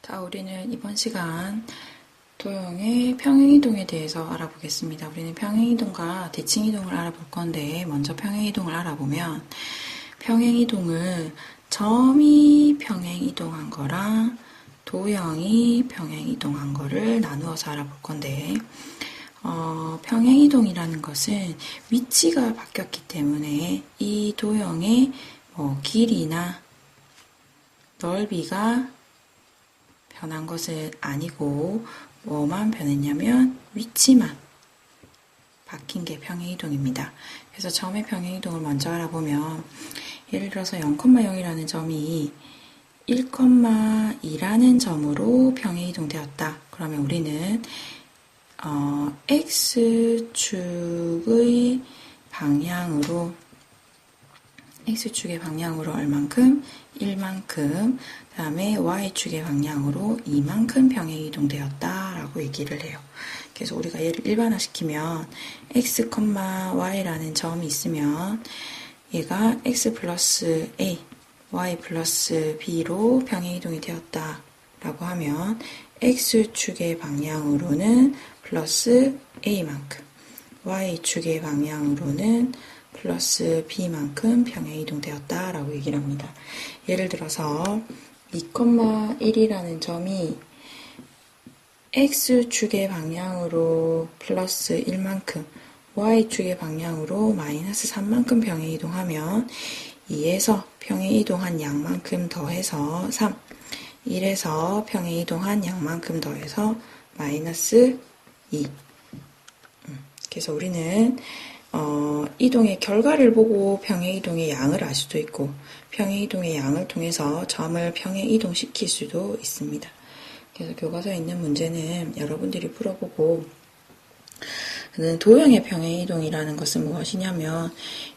자, 우리는 이번 시간 도형의 평행이동에 대해서 알아보겠습니다. 우리는 평행이동과 대칭이동을 알아볼 건데 먼저 평행이동을 알아보면 평행이동을 점이 평행이동한 거랑 도형이 평행이동한 거를 나누어서 알아볼 건데 평행이동이라는 것은 위치가 바뀌었기 때문에 이 도형의 길이나 넓이가 변한 것은 아니고 뭐만 변했냐면 위치만 바뀐 게 평행이동입니다. 그래서 점의 평행이동을 먼저 알아보면 예를 들어서 0,0이라는 점이 1,2라는 점으로 평행이동 되었다. 그러면 우리는 X축의 방향으로 얼만큼? 1만큼, 그 다음에 Y축의 방향으로 2만큼 평행이동 되었다 라고 얘기를 해요. 그래서 우리가 얘를 일반화시키면 X, Y라는 점이 있으면 얘가 X 플러스 A, Y 플러스 B로 평행이동이 되었다 라고 하면 X축의 방향으로는 플러스 A만큼, Y축의 방향으로는 플러스 B만큼 평행이동 되었다라고 얘기를 합니다. 예를 들어서 2,1이라는 점이 X축의 방향으로 플러스 1만큼, Y축의 방향으로 마이너스 3만큼 평행이동하면 2에서 평행이동한 양만큼 더해서 3, 1에서 평행이동한 양만큼 더해서 마이너스 2. 그래서 우리는 이동의 결과를 보고 평행이동의 양을 알 수도 있고 평행이동의 양을 통해서 점을 평행이동시킬 수도 있습니다. 그래서 교과서에 있는 문제는 여러분들이 풀어보고 도형의 평행이동이라는 것은 무엇이냐면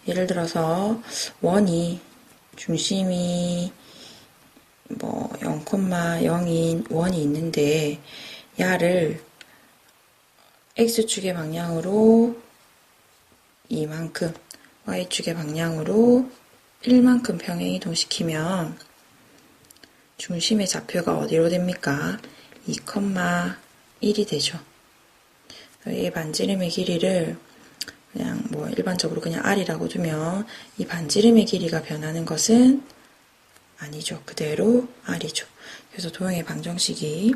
예를 들어서 원이 중심이 0,0인 원이 있는데 야를 X축의 방향으로 2만큼, Y축의 방향으로 1만큼 평행이동시키면 중심의 좌표가 어디로 됩니까? 2,1이 되죠. 이 반지름의 길이를 그냥 일반적으로 그냥 R이라고 두면 이 반지름의 길이가 변하는 것은 아니죠. 그대로 R이죠. 그래서 도형의 방정식이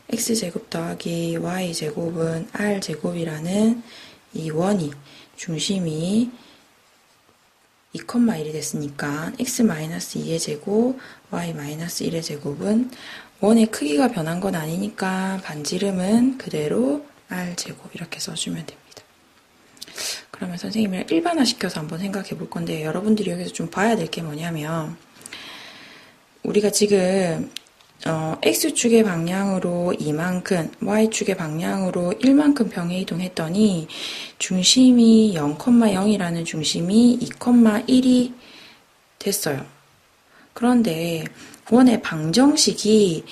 X제곱 더하기 Y제곱은 R제곱이라는 이 원이 중심이 2,1이 됐으니까 x-2의 제곱, y-1의 제곱은 원의 크기가 변한 건 아니니까 반지름은 그대로 r제곱 이렇게 써주면 됩니다. 그러면 선생님이랑 일반화시켜서 한번 생각해 볼 건데 여러분들이 여기서 좀 봐야 될 게 뭐냐면 우리가 지금 X축의 방향으로 2만큼, Y축의 방향으로 1만큼 평행이동 했더니 중심이 0,0이라는 중심이 2,1이 됐어요. 그런데 원의 방정식이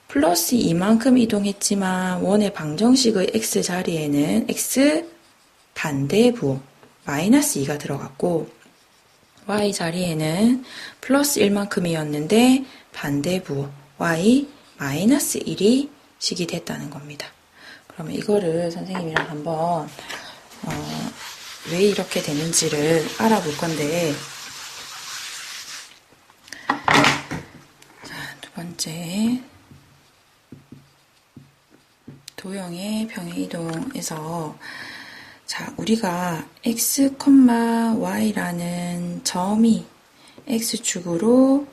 플러스 2만큼 이동했지만 원의 방정식의 X 자리에는 X 반대부 마이너스 2가 들어갔고 Y 자리에는 플러스 1만큼이었는데 반대부 y 마이너스 1이 식이 됐다는 겁니다. 그러면 이거를 선생님이랑 한번 왜 이렇게 되는지를 알아볼 건데 자, 두 번째 도형의 평행이동에서 자, 우리가 x, y라는 점이 x축으로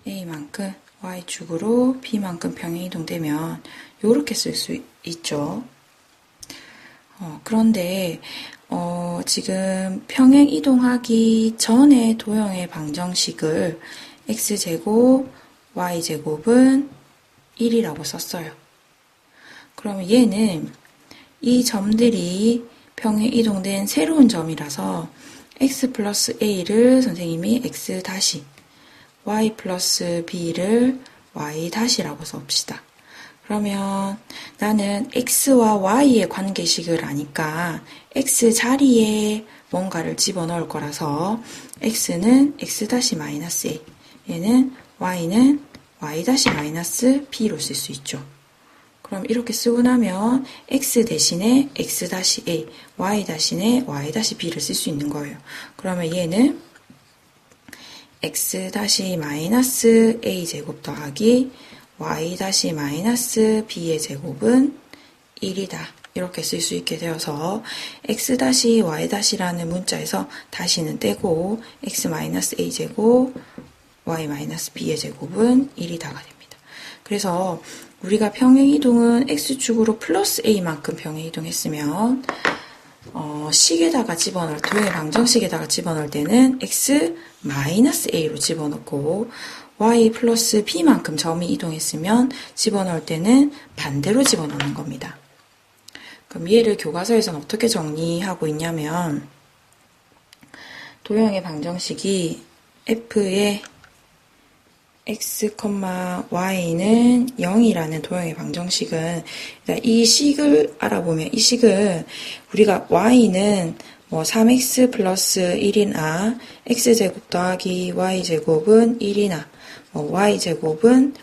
A만큼, Y축으로 B만큼 평행이동되면 이렇게 쓸 수 있죠. 그런데 지금 평행이동하기 전에 도형의 방정식을 X제곱, Y제곱은 1이라고 썼어요. 그러면 얘는 이 점들이 평행이동된 새로운 점이라서 X 플러스 A를 선생님이 X 다시 y 플러스 b를 y 다시라고 써봅시다. 그러면 나는 x와 y의 관계식을 아니까 x 자리에 뭔가를 집어넣을 거라서 x는 x 다시 마이너스 a, 얘는 y는 y-b로 쓸 수 있죠. 그럼 이렇게 쓰고 나면 x 대신에 x-a, y 대신에 y-b를 쓸 수 있는 거예요. 그러면 얘는 x-a 제곱 더하기 y-b의 제곱은 1이다. 이렇게 쓸 수 있게 되어서 x-y-라는 문자에서 다시는 떼고 x-a 제곱 y-b의 제곱은 1이다가 됩니다. 그래서 우리가 평행이동은 x축으로 플러스 a만큼 평행이동했으면 식에다가 집어넣을, 도형의 방정식에다가 집어넣을 때는 x-a로 집어넣고 y 플러스 b만큼 점이 이동했으면 집어넣을 때는 반대로 집어넣는 겁니다. 그럼 얘를 교과서에서는 어떻게 정리하고 있냐면 도형의 방정식이 f의 x, y는 0이라는 도형의 방정식은 이 식을 알아보면 이 식은 우리가 y는 뭐 3x 플러스 1이나 x제곱 더하기 y제곱은 1이나 뭐 y제곱은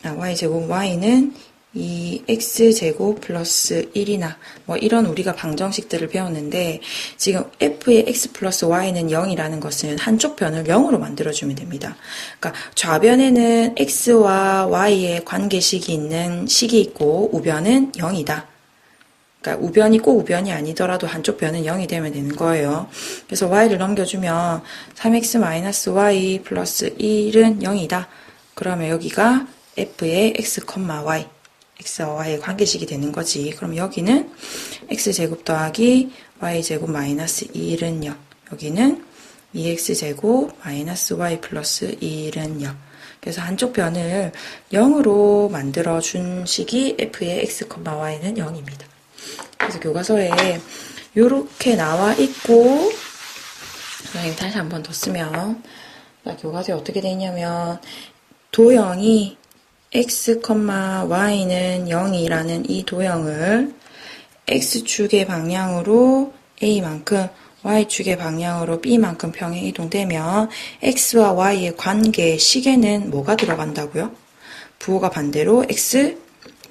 y는 2x제곱 플러스 1이나 뭐 이런 우리가 방정식들을 배웠는데 지금 f의 x 플러스 y는 0이라는 것은 한쪽 변을 0으로 만들어주면 됩니다. 그러니까 좌변에는 x와 y의 관계식이 있는 식이 있고 우변은 0이다. 그러니까 우변이 꼭 우변이 아니더라도 한쪽 변은 0이 되면 되는 거예요. 그래서 y를 넘겨주면 3x-y 플러스 1은 0이다. 그러면 여기가 f의 x, y x와 y의 관계식이 되는 거지. 그럼 여기는 x제곱 더하기 y제곱 마이너스 1은 0. 여기는 2x제곱 마이너스 y 플러스 1은 0. 그래서 한쪽 변을 0으로 만들어준 식이 f의 x, y는 0입니다. 그래서 교과서에 이렇게 나와 있고 선생님 다시 한 번 더 쓰면 교과서에 어떻게 되어 있냐면 도형이 x, y는 0이라는 이 도형을 x축의 방향으로 a만큼 y축의 방향으로 b만큼 평행 이동되면 x와 y의 관계 식에는 뭐가 들어간다고요? 부호가 반대로 x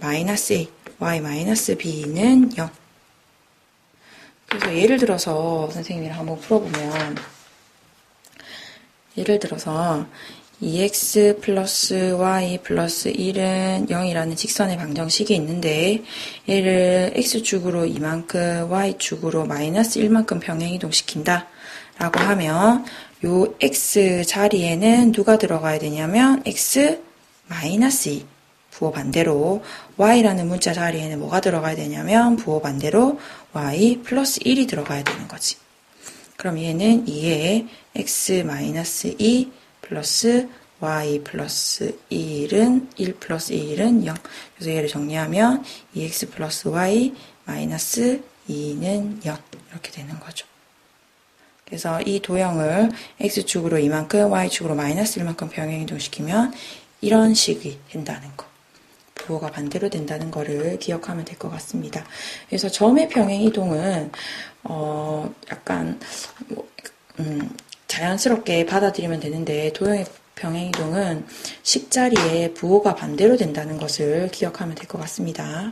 -a, y -b는 0. 그래서 예를 들어서 선생님이랑 한번 풀어보면 예를 들어서 2x 플러스 y 플러스 1은 0이라는 직선의 방정식이 있는데 얘를 x축으로 이만큼 y축으로 마이너스 1만큼 평행이동시킨다 라고 하면 요 x 자리에는 누가 들어가야 되냐면 x 마이너스 2 부호 반대로 y라는 문자 자리에는 뭐가 들어가야 되냐면 부호 반대로 y 플러스 1이 들어가야 되는 거지. 그럼 얘는 2에 x 마이너스 2 플러스 y 플러스 1은 1 플러스 1은 0. 그래서 얘를 정리하면 2x 플러스 y 마이너스 2는 0. 이렇게 되는 거죠. 그래서 이 도형을 x축으로 이만큼 y축으로 마이너스 1만큼 평행이동시키면 이런 식이 된다는 거. 부호가 반대로 된다는 거를 기억하면 될 것 같습니다. 그래서 점의 평행이동은 약간 자연스럽게 받아들이면 되는데 도형의 평행이동은 식자리에 부호가 반대로 된다는 것을 기억하면 될 것 같습니다.